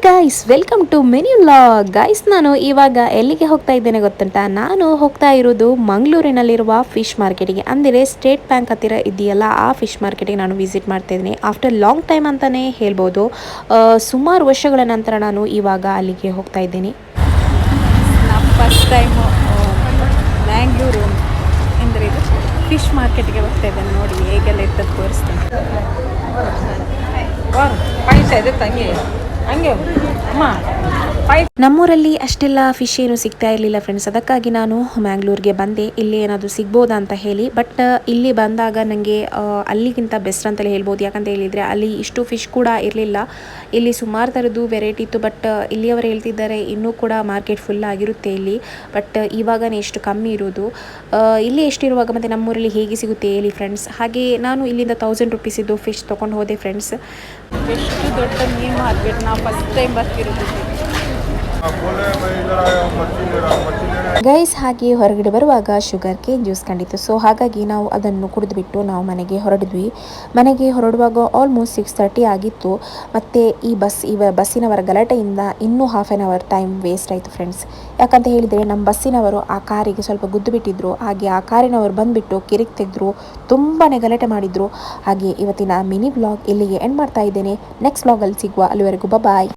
Guys, welcome to many vlog. Guys, ನಾನು ಇವಾಗ ಎಲ್ಲಿಗೆ ಹೋಗ್ತಾ ಇದ್ದೇನೆ ಗೊತ್ತುಂಟ? ನಾನು ಹೋಗ್ತಾ ಇರೋದು ಮಂಗಳೂರಿನಲ್ಲಿರುವ ಫಿಶ್ ಮಾರ್ಕೆಟಿಗೆ, ಅಂದರೆ ಸ್ಟೇಟ್ ಬ್ಯಾಂಕ್ ಹತ್ತಿರ ಇದೆಯಲ್ಲ ಆ ಫಿಶ್ ಮಾರ್ಕೆಟಿಗೆ ನಾನು ವಿಸಿಟ್ ಮಾಡ್ತಾ ಇದ್ದೀನಿ. ಆಫ್ಟರ್ ಲಾಂಗ್ ಟೈಮ್ ಅಂತಲೇ ಹೇಳ್ಬೋದು. ಸುಮಾರು ವರ್ಷಗಳ ನಂತರ ನಾನು ಇವಾಗ ಅಲ್ಲಿಗೆ ಹೋಗ್ತಾ ಇದ್ದೀನಿ. ನಾವು ಫಸ್ಟ್ ಟೈಮು ಬ್ಯಾಂಗ್ಳೂರು ಅಂದರೆ ಇದು ಫಿಶ್ ಮಾರ್ಕೆಟ್ಗೆ ಹೋಗ್ತಾ ಇದ್ದೇನೆ. ನೋಡಿ ಹೇಗೆಲ್ಲ ಇರ್ತದೆ ತೋರಿಸ್ತೇನೆ. ಪೈಸ ಇದೆ ತಂಗಿ ಹಂಗೆ ಅಮ್ಮ. ನಮ್ಮೂರಲ್ಲಿ ಅಷ್ಟೆಲ್ಲ ಫಿಶ್ ಏನು ಸಿಗ್ತಾ ಇರಲಿಲ್ಲ ಫ್ರೆಂಡ್ಸ್. ಅದಕ್ಕಾಗಿ ನಾನು ಮ್ಯಾಂಗ್ಳೂರ್ಗೆ ಬಂದೆ, ಇಲ್ಲಿ ಏನಾದರೂ ಸಿಗ್ಬೋದಾ ಅಂತ ಹೇಳಿ. ಬಟ್ ಇಲ್ಲಿ ಬಂದಾಗ ನನಗೆ ಅಲ್ಲಿಗಿಂತ ಬೆಸ್ಟ್ ಅಂತಲೇ ಹೇಳ್ಬೋದು. ಯಾಕಂತ ಹೇಳಿದರೆ ಅಲ್ಲಿ ಇಷ್ಟು ಫಿಶ್ ಕೂಡ ಇರಲಿಲ್ಲ. ಇಲ್ಲಿ ಸುಮಾರು ಥರದ್ದು ವೆರೈಟಿ ಇತ್ತು. ಬಟ್ ಇಲ್ಲಿಯವರು ಹೇಳ್ತಿದ್ದಾರೆ ಇನ್ನೂ ಕೂಡ ಮಾರ್ಕೆಟ್ ಫುಲ್ ಆಗಿರುತ್ತೆ ಇಲ್ಲಿ. ಬಟ್ ಇವಾಗನೇ ಎಷ್ಟು ಕಮ್ಮಿ ಇರೋದು. ಇಲ್ಲಿ ಎಷ್ಟಿರುವಾಗ ಮತ್ತು ನಮ್ಮೂರಲ್ಲಿ ಹೇಗೆ ಸಿಗುತ್ತೆ ಹೇಳಿ ಫ್ರೆಂಡ್ಸ್. ಹಾಗೆ ನಾನು ಇಲ್ಲಿಂದ 1000 ರುಪೀಸಿದ್ದು ಫಿಶ್ ತೊಗೊಂಡು ಹೋದೆ ಫ್ರೆಂಡ್ಸ್. ಎಷ್ಟು ದೊಡ್ಡ ಮೀನು ಮಾರ್ಕೆಟ್, ನಾವು ಫಸ್ಟ್ ಟೈಮ್ ಬರ್ತಿರೋದು. ಗೈಸ್, ಹಾಗೆ ಹೊರಗಡೆ ಬರುವಾಗ ಶುಗರ್ ಕೇನ್ ಜ್ಯೂಸ್ ಕಂಡಿತ್ತು. ಸೊ ಹಾಗಾಗಿ ನಾವು ಅದನ್ನು ಕುಡಿದುಬಿಟ್ಟು ನಾವು ಮನೆಗೆ ಹೊರಡಿದ್ವಿ. ಮನೆಗೆ ಹೊರಡುವಾಗ ಆಲ್ಮೋಸ್ಟ್ 6:30 ಆಗಿತ್ತು. ಮತ್ತು ಈ ಬಸ್ಸಿನವರ ಗಲಾಟೆಯಿಂದ ಇನ್ನೂ half an hour time waste ಆಯಿತು ಫ್ರೆಂಡ್ಸ್. ಯಾಕಂತ ಹೇಳಿದರೆ ನಮ್ಮ ಬಸ್ಸಿನವರು ಆ ಕಾರಿಗೆ ಸ್ವಲ್ಪ ಗುದ್ದು ಬಿಟ್ಟಿದ್ರು. ಹಾಗೆ ಆ ಕಾರಿನವರು ಬಂದುಬಿಟ್ಟು ಕಿರಿಕ್ ತೆಗೆದ್ರು, ತುಂಬಾ ಗಲಾಟೆ ಮಾಡಿದರು. ಹಾಗೆ ಇವತ್ತಿನ ಮಿನಿ ವ್ಲಾಗ್ ಇಲ್ಲಿಗೆ ಎಂಡ್ ಮಾಡ್ತಾ ಇದ್ದೇನೆ. ನೆಕ್ಸ್ಟ್ ವ್ಲಾಗಲ್ಲಿ ಸಿಗುವ. ಅಲ್ಲಿವರೆಗೂ ಬಾಯ್.